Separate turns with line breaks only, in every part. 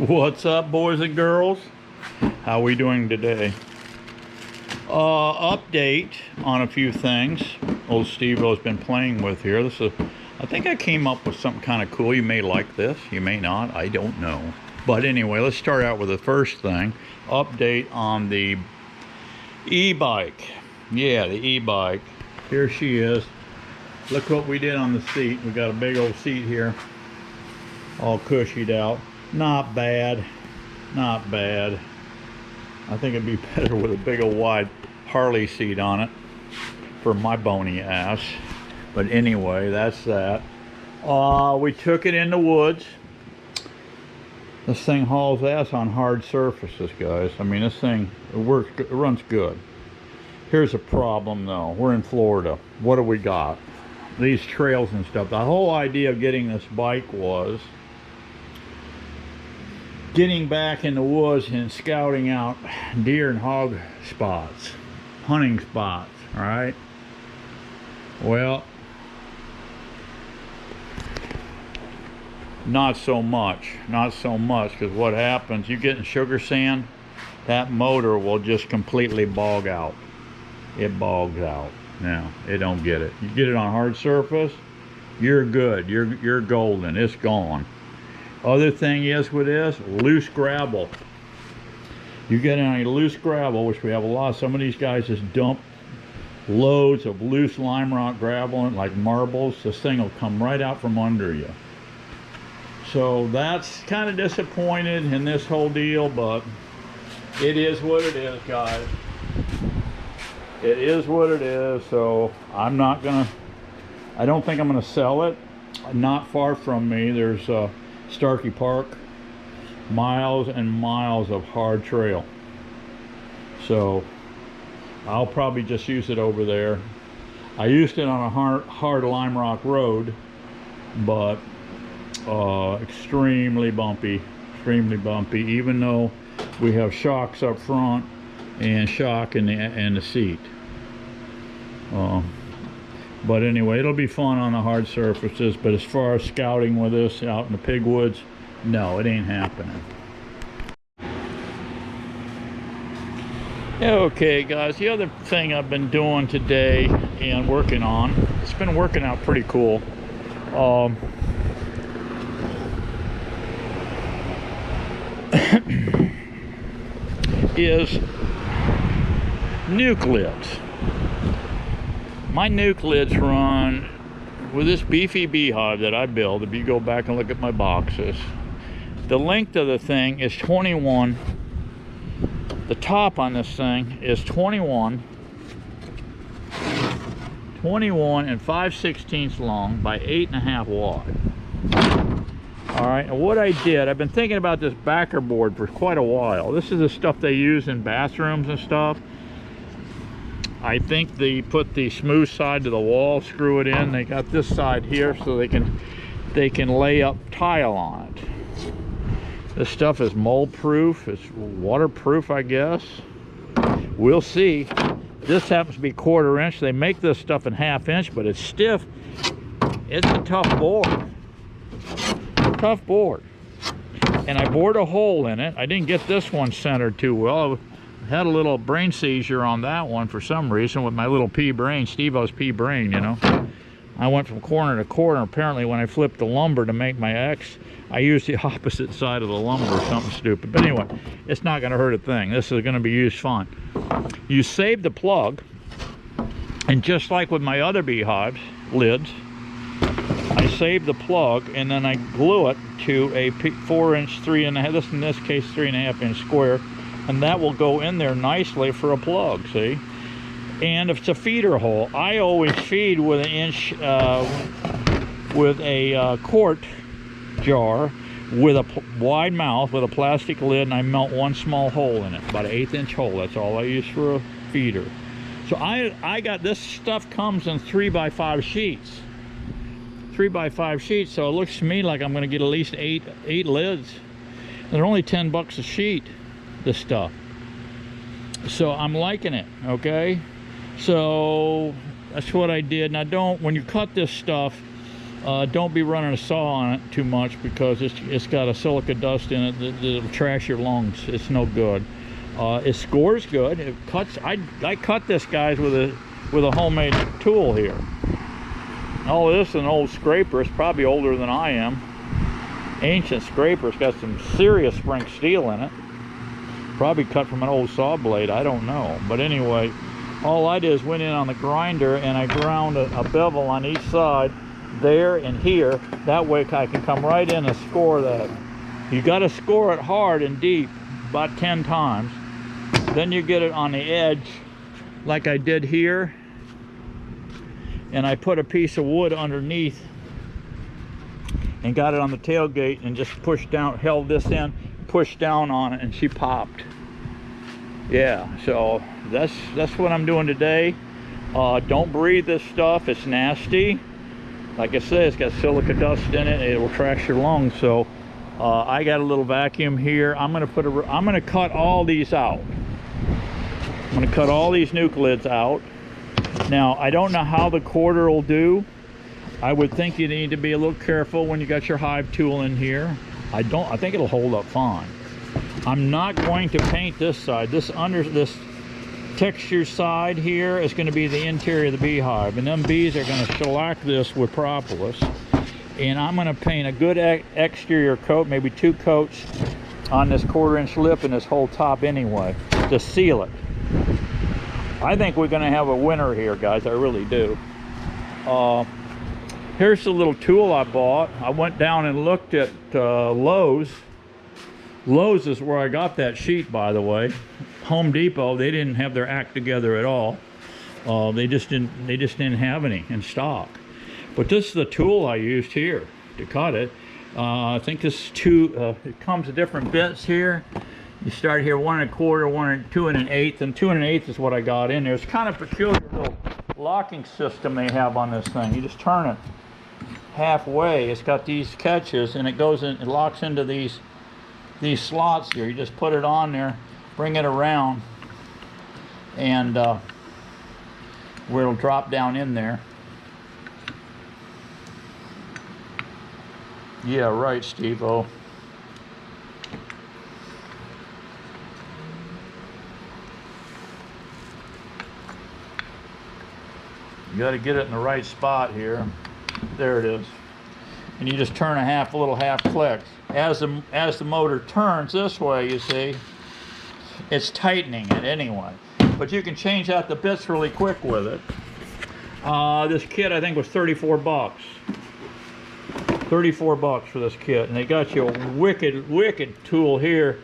What's up, boys and girls? How we doing today? Update on a few things old Steveo has been playing with here. I think I came up with something kind of cool. You may like this, you may not, I don't know. But anyway, let's start out with the first thing. Update on the e-bike. Yeah, the e-bike. Here she is. Look what we did on the seat. We got a big old seat here, all cushied out. Not bad, not bad. I think it'd be better with a big old wide Harley seat on it for my bony ass. But anyway, that's that. We took it in the woods. This thing hauls ass on hard surfaces, guys. I mean, this thing, it works, it runs good. Here's a problem though. We're in Florida. What do we got? These trails and stuff. The whole idea of getting this bike was getting back in the woods and scouting out deer and hog spots, hunting spots, all right? Well, not so much, because what happens, you get in sugar sand, that motor will just completely bog out. It bogs out. Now, it don't get it. You get it on hard surface, you're good, you're golden, it's gone. Other thing is with this, loose gravel. You get on a loose gravel, which we have a lot. Some of these guys just dump loads of loose lime rock gravel in, like marbles. This thing will come right out from under you. So that's kind of disappointed in this whole deal, but it is what it is, guys. It is what it is. So I don't think I'm gonna sell it. Not far from me, there's Starkey Park, miles and miles of hard trail. So I'll probably just use it over there. I used it on a hard lime rock road, but extremely bumpy, even though we have shocks up front and shock in the seat. But anyway, it'll be fun on the hard surfaces. But as far as scouting with this out in the pig woods, no, it ain't happening. Okay, guys, the other thing I've been doing today and working on, it's been working out pretty cool. Is nuke lids. My nuke lids run with this beefy beehive that I build. If you go back and look at my boxes, the length of the thing is 21. The top on this thing is 21 and 5/16 long by 8.5 wide. All right, and what I did, I've been thinking about this backer board for quite a while. This is the stuff they use in bathrooms and stuff. I think they put the smooth side to the wall, screw it in. They got this side here so they can lay up tile on it. This stuff is mold proof, it's waterproof, I guess. We'll see. This happens to be 1/4 inch. They make this stuff in 1/2 inch, but it's stiff. It's a tough board. Tough board. And I bored a hole in it. I didn't get this one centered too well. I had a little brain seizure on that one for some reason with my little pea brain, Steveo's pea brain, you know. I went from corner to corner. Apparently when I flipped the lumber to make my X, I used the opposite side of the lumber or something stupid. But anyway, it's not gonna hurt a thing. This is gonna be used fine. You save the plug, and just like with my other beehives, lids, I save the plug and then I glue it to a 4 inch, 3.5, this in this case 3.5 inch square, and that will go in there nicely for a plug, see? And if it's a feeder hole, I always feed with an inch, with a quart jar with a wide mouth with a plastic lid, and I melt one small hole in it, about an 1/8 inch hole. That's all I use for a feeder. So I got this stuff comes in 3x5 sheets. 3x5 sheets, so it looks to me like I'm gonna get at least eight lids. They're only $10 a sheet, this stuff. So I'm liking it, okay? So that's what I did. Now when you cut this stuff, Don't be running a saw on it too much because it's got a silica dust in it that'll trash your lungs. It's no good. It scores good. It cuts. I cut this, guys, with a homemade tool here. Oh, this is an old scraper. It's probably older than I am. Ancient scraper. It's got some serious spring steel in it. Probably cut from an old saw blade. I don't know. But anyway, all I did is went in on the grinder and I ground a bevel on each side, there and here. That way I can come right in and score that. You got to score it hard and deep, about 10 times. Then you get it on the edge like I did here, and I put a piece of wood underneath and got it on the tailgate and just pushed down, held this in, pushed down on it, and she popped. Yeah, so that's what I'm doing today. Don't breathe this stuff. It's nasty. Like I said, it's got silica dust in it. It will trash your lungs. So I got a little vacuum here. I'm gonna cut all these out. I'm gonna cut all these nuclids out. Now, I don't know how the quarter will do. I would think you need to be a little careful when you got your hive tool in here. I think it'll hold up fine. I'm not going to paint this side. This texture side here is going to be the interior of the beehive, and them bees are going to shellac this with propolis. And I'm going to paint a good exterior coat, maybe 2 coats on this 1/4-inch lip and this whole top anyway, to seal it. I think we're going to have a winner here, guys. I really do. Here's the little tool I bought. I went down and looked at Lowe's. Lowe's is where I got that sheet, by the way. Home Depot, they didn't have their act together at all. They just didn't have any in stock. But this is the tool I used here to cut it. I think this it comes with different bits here. You start here 1 1/4, 2 1/8, and 2 1/8 is what I got in there. It's kind of peculiar little locking system they have on this thing. You just turn it halfway. It's got these catches, and it goes in, it locks into these slots here. You just put it on there, bring it around, and where it'll drop down in there. Yeah, right, Steveo. You got to get it in the right spot here. There it is. And you just turn a little half click. As the motor turns this way, you see, it's tightening it anyway. But you can change out the bits really quick with it. This kit I think was 34 bucks. 34 bucks for this kit, and they got you a wicked tool here.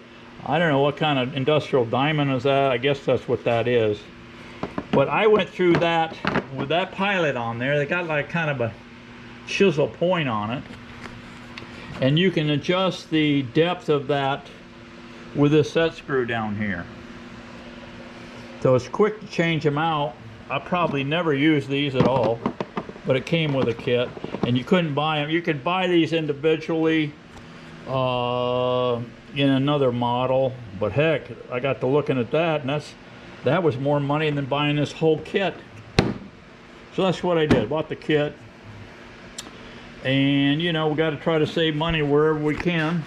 I don't know what kind of industrial diamond is that. I guess that's what that is. But I went through that with that pilot on there. They got like kind of a chisel point on it, and you can adjust the depth of that with this set screw down here. So it's quick to change them out. I probably never used these at all, but it came with a kit, and you couldn't buy them. You could buy these individually in another model, but heck, I got to looking at that, and that was more money than buying this whole kit. So that's what I did, bought the kit. And you know, we got to try to save money wherever we can.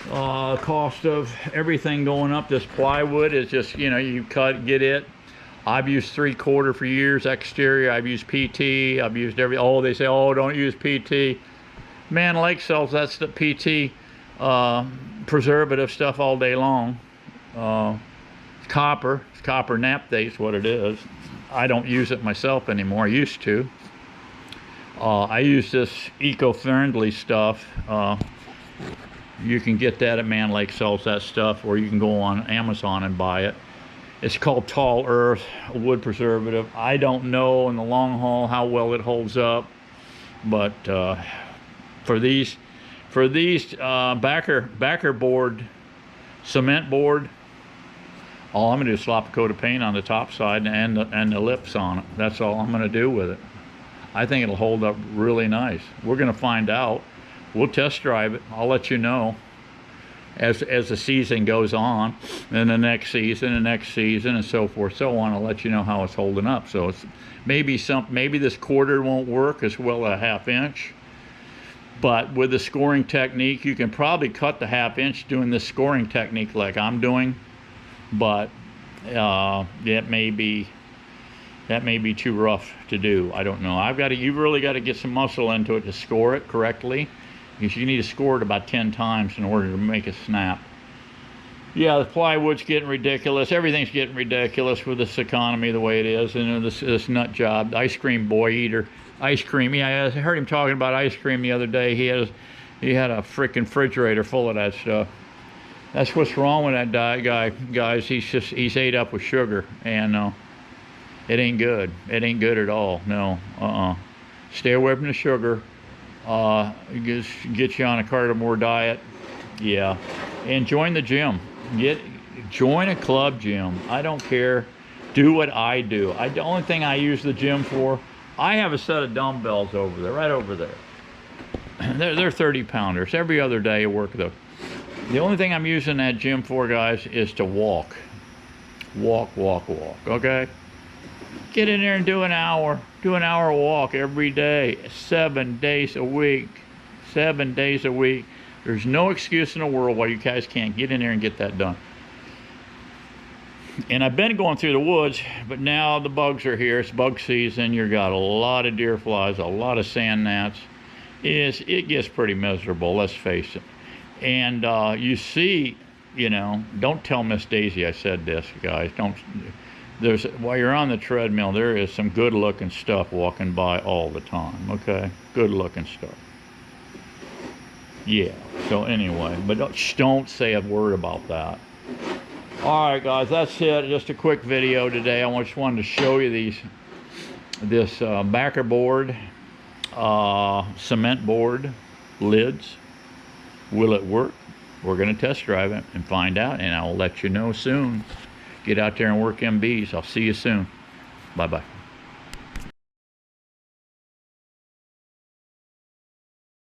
Cost of everything going up. This plywood is just, you know, you cut, get it. I've used 3/4 for years, exterior. I've used PT. I've used they say, oh, don't use PT. Man, Lake sells that PT preservative stuff all day long. It's copper naphtha is what it is. I don't use it myself anymore. I used to. I use this eco-friendly stuff. You can get that at Man Lake sells that stuff, or you can go on Amazon and buy it. It's called Tall Earth, a wood preservative. I don't know in the long haul how well it holds up, but for these backer board, cement board, all I'm gonna do is slap a coat of paint on the top side and the lips on it. That's all I'm gonna do with it. I think it'll hold up really nice. We're gonna find out. We'll test drive it. I'll let you know. as the season goes on, and the next season, and so forth, so on. I'll let you know how it's holding up. So it's maybe this quarter won't work as well a 1/2 inch, but with the scoring technique, you can probably cut the 1/2 inch doing this scoring technique like I'm doing, but that may be too rough to do. I don't know. You've really got to get some muscle into it to score it correctly, because you need to score it about 10 times in order to make it snap. Yeah, the plywood's getting ridiculous. Everything's getting ridiculous with this economy the way it is, and this nut job, ice cream boy eater, ice cream. Yeah, I heard him talking about ice cream the other day. He had a freaking refrigerator full of that stuff. That's what's wrong with that guy, guys. He's ate up with sugar, and it ain't good. It ain't good at all. No, Stay away from the sugar. Get you on a carnivore diet. Yeah, and join the gym. Join a club gym. I don't care. Do what I do. The only thing I use the gym for, I have a set of dumbbells over there, right over there. They're 30 pounders. Every other day I work those. The only thing I'm using that gym for, guys, is to walk. Walk, okay? Get in there and do an hour. Do an hour walk every day, 7 days a week. 7 days a week. There's no excuse in the world why you guys can't get in there and get that done. And I've been going through the woods, but now the bugs are here. It's bug season. You've got a lot of deer flies, a lot of sand gnats. It gets pretty miserable, let's face it. And you see, don't tell Miss Daisy I said this, guys. While you're on the treadmill, there is some good looking stuff walking by all the time, okay? Good looking stuff. Yeah, so anyway, but don't say a word about that. All right, guys, that's it. Just a quick video today. I just wanted to show you this backer board, cement board lids. Will it work? We're going to test drive it and find out, and I'll let you know soon. Get out there and work them bees. I'll see you soon. Bye-bye.